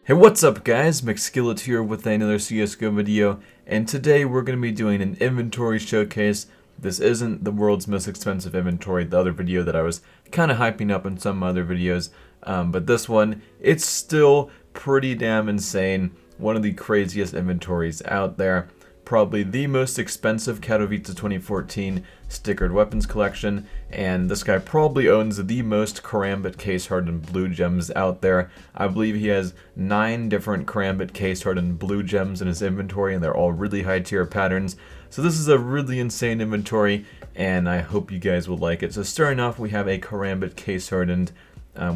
Hey, what's up guys? Mcskillet here with another CSGO video, and today we're going to be doing an inventory showcase. This isn't the world's most expensive inventory, the other video that I was kind of hyping up in some other videos, but this one, it's still pretty damn insane. One of the craziest inventories out there. Probably the most expensive Katowice 2014 stickered weapons collection, and this guy probably owns the most Karambit case hardened blue gems out there. I believe he has 9 different Karambit case hardened blue gems in his inventory, and they're all really high tier patterns. So this is a really insane inventory, and I hope you guys will like it. So starting off, we have a Karambit case hardened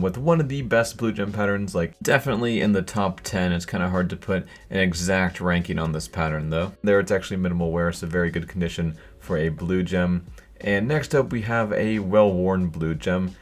with one of the best blue gem patterns, like definitely in the top 10. It's kind of hard to put an exact ranking on this pattern though. There it's actually minimal wear, so very good condition for a blue gem. And next up we have a well-worn blue gem.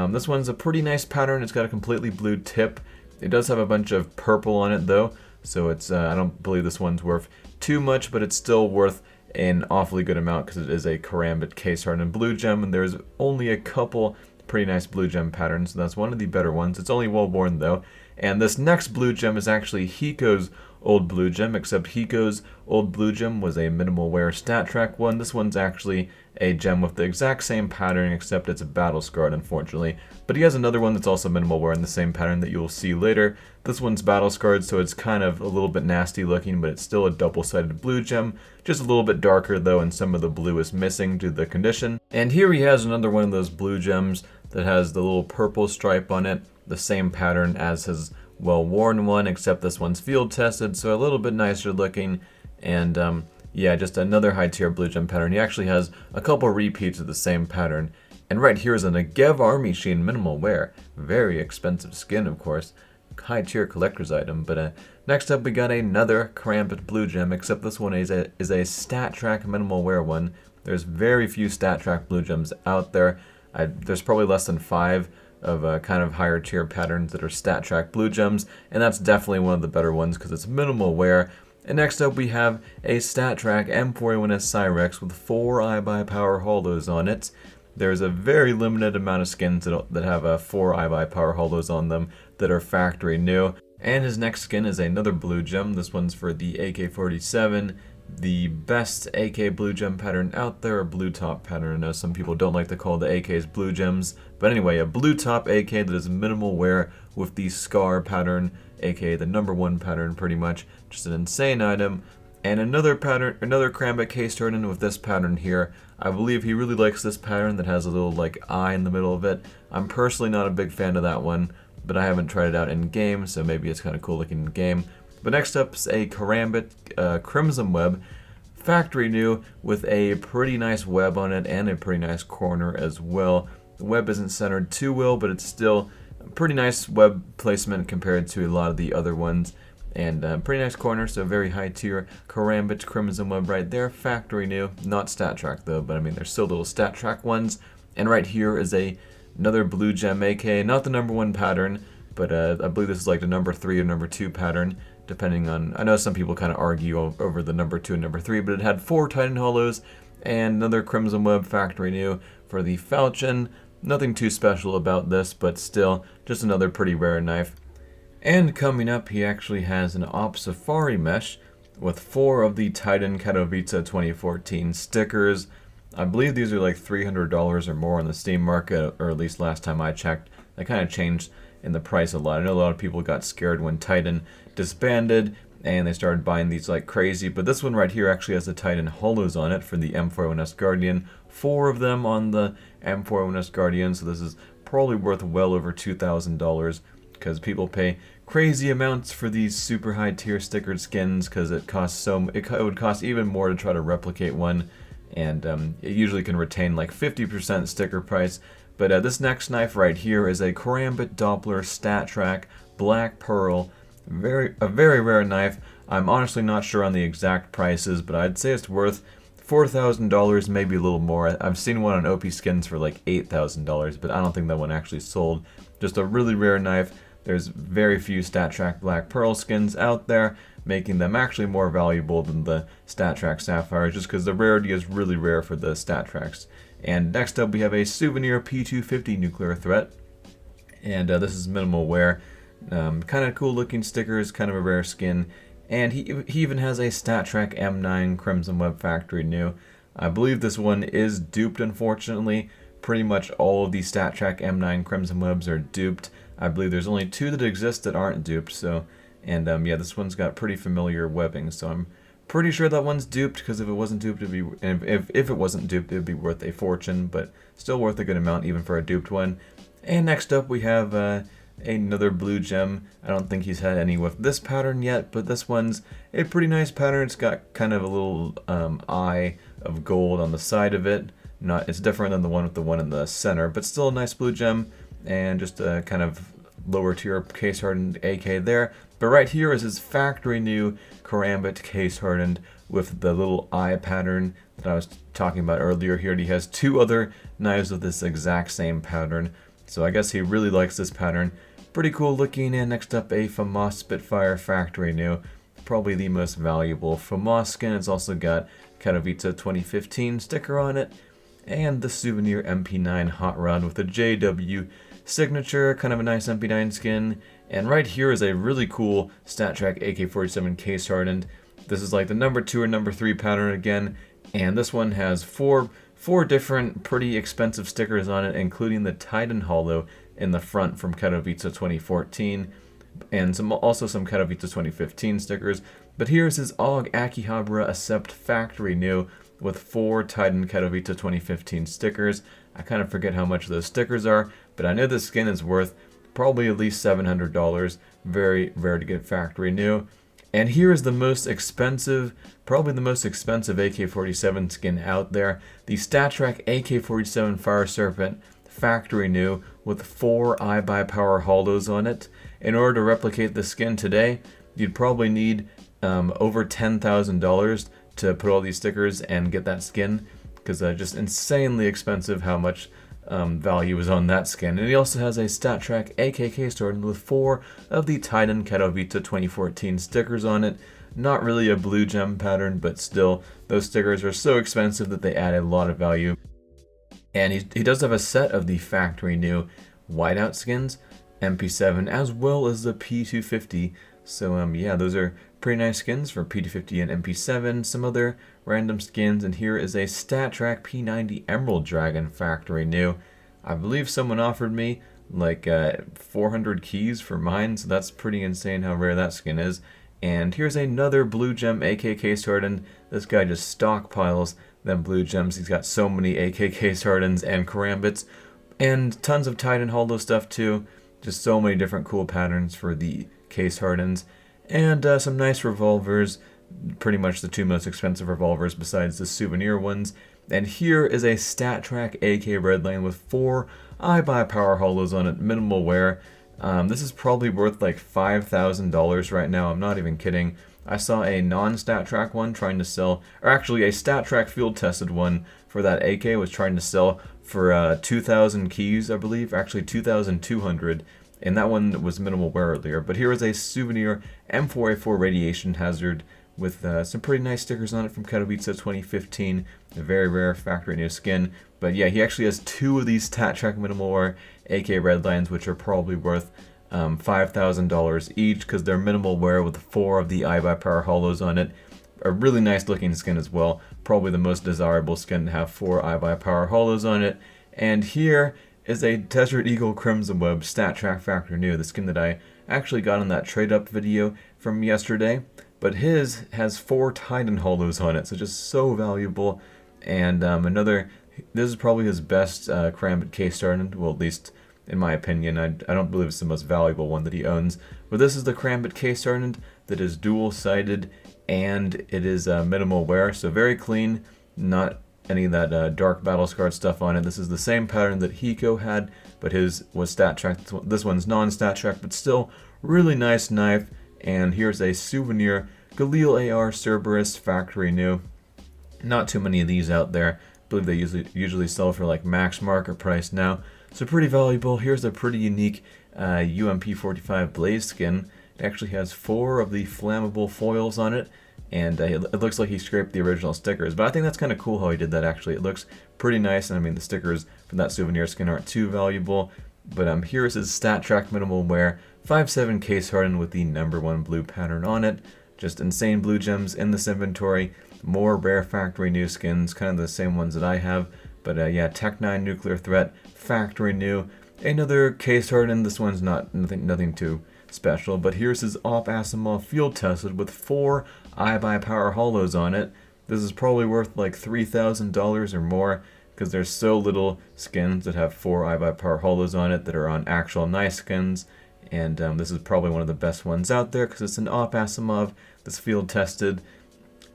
This one's a pretty nice pattern. It's got a completely blue tip. It does have a bunch of purple on it though, so it's I don't believe this one's worth too much, but it's still worth an awfully good amount because it is a Karambit case hardened blue gem, and there's only a couple pretty nice blue gem patterns, so that's one of the better ones. It's only well worn though. And this next blue gem is actually Hiko's old blue gem, except Hiko's old blue gem was a minimal wear stat track one. This one's actually a gem with the exact same pattern, except it's a battle scarred, unfortunately. But he has another one that's also minimal wear in the same pattern that you'll see later. This one's battle scarred, so it's kind of a little bit nasty looking, but it's still a double-sided blue gem. Just a little bit darker though, and some of the blue is missing due to the condition. And here he has another one of those blue gems that has the little purple stripe on it, the same pattern as his well-worn one, except this one's field tested, so a little bit nicer looking. And yeah, just another high tier blue gem pattern. He actually has a couple repeats of the same pattern. And right here is a Negev Army Sheen minimal wear. Very expensive skin, of course. High tier collector's item. But next up we got another Karambit blue gem, except this one is a stat track minimal wear one. There's very few stat track blue gems out there. There's probably less than 5 of kind of higher tier patterns that are stat track blue gems, and that's definitely one of the better ones because it's minimal wear. And next up we have a stat track M4A1-S Cyrex with 4 iBuy power hollows on it. There's a very limited amount of skins that have 4 iBuy power hollows on them that are factory new. And his next skin is another blue gem. This one's for the AK-47. The best AK blue gem pattern out there, a blue top pattern. I know some people don't like to call the AKs blue gems, but anyway, a blue top AK that is minimal wear with the Scar pattern, aka the #1 pattern pretty much. Just an insane item. And another pattern, another Karambit case hardened with this pattern here. I believe he really likes this pattern that has a little like eye in the middle of it. I'm personally not a big fan of that one, but I haven't tried it out in game, so maybe it's kind of cool looking in game. But next up is a Karambit Crimson Web, factory new, with a pretty nice web on it and a pretty nice corner as well. The web isn't centered too well, but it's still a pretty nice web placement compared to a lot of the other ones. And pretty nice corner, so very high tier Karambit Crimson Web right there, factory new. Not stat track though, but I mean there's still little stat track ones. And right here is another blue gem AK, not the #1 pattern, but I believe this is like the #3 or #2 pattern, depending on, I know some people kind of argue over the #2 and #3, but it had 4 Titan hollows and another Crimson Web factory new for the Falchion. Nothing too special about this, but still just another pretty rare knife. And coming up, he actually has an Op Safari mesh with 4 of the Titan Katowice 2014 stickers. I believe these are like $300 or more on the Steam market, or at least last time I checked. They kind of changed in the price a lot. I know a lot of people got scared when Titan disbanded and they started buying these like crazy, but this one right here actually has the Titan hollows on it for the M4A1-S Guardian. 4 of them on the M4A1-S Guardian, so this is probably worth well over $2,000 because people pay crazy amounts for these super high tier stickered skins because it costs it would cost even more to try to replicate one, and it usually can retain like 50% sticker price. But this next knife right here is a Karambit Doppler Stat Track Black Pearl. A very rare knife. I'm honestly not sure on the exact prices, but I'd say it's worth $4,000, maybe a little more. I've seen one on OP Skins for like $8,000, but I don't think that one actually sold. Just a really rare knife. There's very few Stat Track Black Pearl skins out there, making them actually more valuable than the Stat Track Sapphire, just because the rarity is really rare for the Stat Tracks. And next up we have a Souvenir P250 nuclear threat, and this is minimal wear. Kind of cool looking stickers, kind of a rare skin. And he even has a StatTrak M9 Crimson Web factory new. I believe this one is duped, unfortunately. Pretty much all of the StatTrak M9 Crimson Webs are duped. I believe there's only 2 that exist that aren't duped, so... And yeah, this one's got pretty familiar webbing, so I'm pretty sure that one's duped, because if it wasn't duped, it'd be... If it wasn't duped, it'd be worth a fortune, but still worth a good amount, even for a duped one. And next up, we have another blue gem. I don't think he's had any with this pattern yet, but this one's a pretty nice pattern. It's got kind of a little eye of gold on the side of it. It's different than the one with the one in the center, but still a nice blue gem, and just a kind of lower tier case hardened AK there. But right here is his factory new Karambit case hardened with the little eye pattern that I was talking about earlier here. And he has 2 other knives with this exact same pattern, so I guess he really likes this pattern. Pretty cool looking. And next up, a FAMAS Spitfire factory new, probably the most valuable FAMAS skin. It's also got Katowice 2015 sticker on it, and the souvenir MP9 hot rod with a JW signature, kind of a nice MP9 skin. And right here is a really cool StatTrak AK-47 case hardened. This is like the number 2 or number 3 pattern again, and this one has four different pretty expensive stickers on it, including the Titan Hollow in the front from Katowice 2014, and also some Katowice 2015 stickers. But here's his AUG Akihabara Accept factory new with 4 Titan Katowice 2015 stickers. I kind of forget how much those stickers are, but I know this skin is worth probably at least $700. Very rare to get factory new. And here is the most expensive, probably the most expensive AK-47 skin out there. The StatTrak AK-47 Fire Serpent factory new with 4 iBuyPower hollows on it. In order to replicate the skin today, you'd probably need over $10,000 to put all these stickers and get that skin, because just insanely expensive how much value is on that skin. And he also has a StatTrak AKK started with 4 of the Titan Katowice 2014 stickers on it. Not really a blue gem pattern, but still, those stickers are so expensive that they add a lot of value. And he does have a set of the factory new whiteout skins, MP7, as well as the P250. So yeah, those are pretty nice skins for P250 and MP7, some other random skins, and here is a StatTrak P90 Emerald Dragon factory new. I believe someone offered me like 400 keys for mine, so that's pretty insane how rare that skin is. And here's another blue gem AK case hardened. This guy just stockpiles them blue gems. He's got so many AK case hardens and Karambits, and tons of Titan Hollow stuff too. Just so many different cool patterns for the case hardens, and some nice revolvers, pretty much the 2 most expensive revolvers besides the souvenir ones. And here is a StatTrak AK Redline with 4 iBuyPower hollows on it, minimal wear. This is probably worth like $5,000 right now, I'm not even kidding. I saw a non-StatTrak one trying to sell, or actually a StatTrak field tested one for that AK was trying to sell for 2,000 keys, I believe, actually 2,200. And that one was minimal wear earlier. But here is a souvenir M4A1 Radiation Hazard with some pretty nice stickers on it from Katowice 2015. A very rare factory new skin. But yeah, he actually has 2 of these StatTrak minimal wear AK Redlines, which are probably worth $5,000 each, because they're minimal wear with 4 of the iBuyPower hollows on it. A really nice looking skin as well. Probably the most desirable skin to have 4 iBuyPower hollows on it. And here is a Desert Eagle Crimson Web StatTrak factory new, the skin that I actually got on that trade up video from yesterday. But his has 4 Titan hollows on it, so just so valuable. And this is probably his best Karambit case hardened, well, at least in my opinion. I don't believe it's the most valuable one that he owns. But this is the Karambit case hardened that is dual sided, and it is minimal wear, so very clean, not any of that dark battle scarred stuff on it. This is the same pattern that Hiko had, but his was StatTrak. This one's non-StatTrak, but still really nice knife. And here's a souvenir Galil AR Cerberus factory new. Not too many of these out there. I believe they usually sell for like max market price now. So pretty valuable. Here's a pretty unique UMP45 Blaze skin. It actually has 4 of the flammable foils on it. And it looks like he scraped the original stickers, but I think that's kind of cool how he did that actually. It looks pretty nice, and I mean the stickers from that souvenir skin aren't too valuable. But here is his StatTrak minimal wear 5.7 case hardened with the #1 blue pattern on it. Just insane blue gems in this inventory. More rare factory new skins, kind of the same ones that I have. But yeah, Tech 9 nuclear threat, factory new. Another case hardened. This one's nothing too special. But here's his Op Asimov field tested with 4 iBuyPower holos on it. This is probably worth like $3,000 or more, because there's so little skins that have 4 iBuyPower holos on it that are on actual nice skins. And this is probably one of the best ones out there because it's an Op Asimov that's field tested.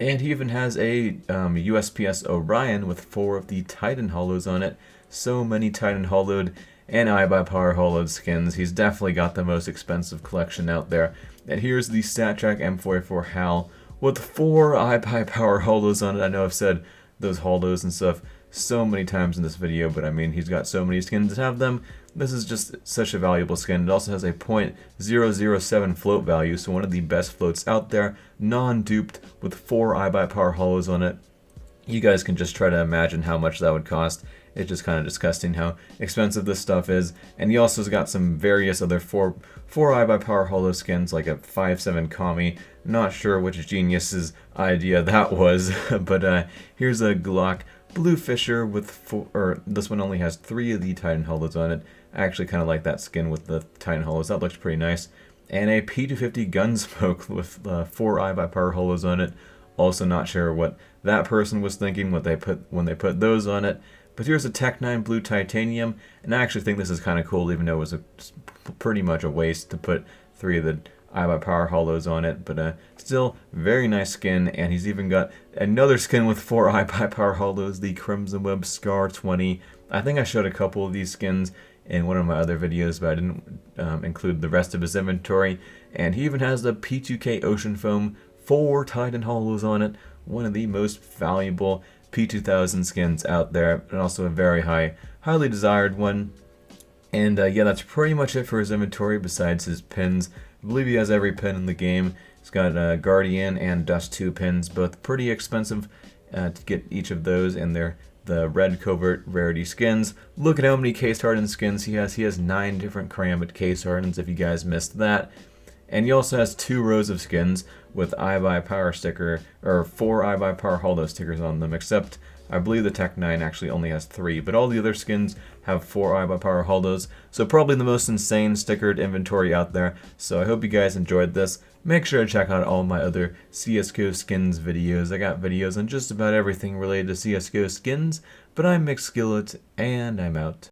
And he even has a USPS Orion with 4 of the Titan holos on it. So many Titan holoed and iBuyPower holoed skins. He's definitely got the most expensive collection out there. And here's the StatTrak M4A1 HAL with 4 iBuyPower holos on it. I know I've said those holos and stuff so many times in this video, but I mean, he's got so many skins that have them. This is just such a valuable skin. It also has a .007 float value, so one of the best floats out there, non-duped, with 4 iBuyPower holos on it. You guys can just try to imagine how much that would cost. It's just kind of disgusting how expensive this stuff is. And he also has got some various other 4 iBuyPower holo skins, like a 5.7 Kami. Not sure which genius's idea that was, but here's a Glock Blue Fisher with 4, this one only has 3 of the Titan holos on it. I actually kind of like that skin with the Titan holos. That looks pretty nice. And a P250 Gunsmoke with 4 iBuyPower holos on it. Also not sure what that person was thinking when they put those on it. But here's a Tech 9 Blue Titanium, and I actually think this is kind of cool, even though it was pretty much a waste to put 3 of the iBuyPower holos on it, but still very nice skin. And he's even got another skin with 4 iBuyPower holos, the Crimson Web Scar 20. I think I showed a couple of these skins in one of my other videos, but I didn't include the rest of his inventory. And he even has the P2K Ocean Foam, 4 Titan holos on it, one of the most valuable P2000 skins out there, and also a very highly desired one. And yeah, that's pretty much it for his inventory besides his pins. I believe he has every pin in the game. He's got Guardian and Dust 2 pins, both pretty expensive to get each of those, and they're the red covert rarity skins. Look at how many case hardened skins he has. He has 9 different Karambit case hardens, if you guys missed that. And he also has 2 rows of skins with iBuyPower sticker, or 4 iBuyPower holo stickers on them, except I believe the Tech 9 actually only has 3, but all the other skins have 4 iBuyPower holos, so probably the most insane stickered inventory out there. So I hope you guys enjoyed this. Make sure to check out all my other CSGO skins videos. I got videos on just about everything related to CSGO skins, but I'm Mcskillet, and I'm out.